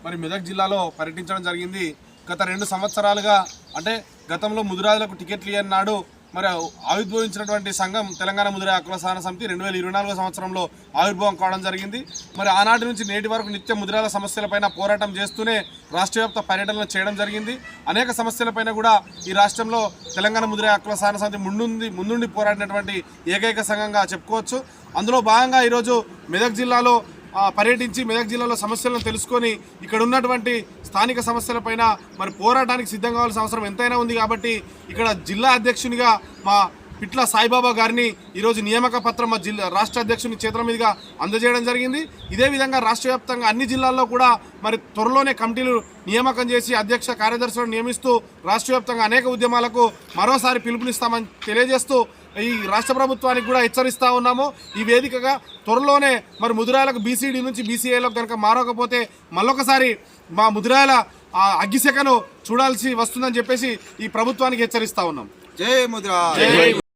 మరి మెదక్ జిల్లాలో పర్యటించడం జరిగింది. గత 2 సంవత్సరాలుగా అంటే గతంలో ముదిరాజులకు టికెట్లు ఇవ్వని నాడు మరి ఆవిర్భవించినటువంటి సంఘం తెలంగాణ ముదిరాజు హక్కుల సాధన సమితి 2024 సంవత్సరంలో ఆవిర్భావం కావడం జరిగింది. మరి ఆనాటి నుంచి నేటి వరకు నిత్య ముదిరాజుల సమస్యలపైన పోరాటం చేస్తూనే రాష్ట్రవ్యాప్త పర్యటనలు చేయడం జరిగింది. అనేక సమస్యలపైన కూడా ఈ రాష్ట్రంలో తెలంగాణ ముదిరాజు హక్కుల సాధన సమితి ముందుండి పోరాడినటువంటి ఏకైక సంఘంగా చెప్పుకోవచ్చు. అందులో భాగంగా ఈరోజు మెదక్ జిల్లాలో పర్యటించి మెదక్ జిల్లాలో సమస్యలను తెలుసుకొని ఇక్కడ ఉన్నటువంటి స్థానిక సమస్యలపైన మరి పోరాటానికి సిద్ధం కావాల్సిన అవసరం ఎంతైనా ఉంది. కాబట్టి ఇక్కడ జిల్లా అధ్యక్షునిగా మా పిట్ల సాయిబాబా గారిని ఈరోజు నియామక పత్రం మా రాష్ట్ర అధ్యక్షుని చేతుల మీదుగా అందజేయడం జరిగింది. ఇదే విధంగా రాష్ట్ర వ్యాప్తంగా అన్ని జిల్లాల్లో కూడా మరి త్వరలోనే కమిటీలు నియామకం చేసి అధ్యక్ష కార్యదర్శులను నియమిస్తూ రాష్ట్ర వ్యాప్తంగా అనేక ఉద్యమాలకు మరోసారి పిలుపునిస్తామని తెలియజేస్తూ ఈ రాష్ట్ర ప్రభుత్వానికి కూడా హెచ్చరిస్తూ ఉన్నాము. ఈ వేదికగా త్వరలోనే మరి ముదిరాలకు బీసీడీ నుంచి బీసీఏలోకి కనుక మారకపోతే మళ్ళొకసారి మా ముదిరాల అగ్గిశెకను చూడాల్సి వస్తుందని చెప్పేసి ఈ ప్రభుత్వానికి హెచ్చరిస్తూ ఉన్నాం. జై ముదిరా.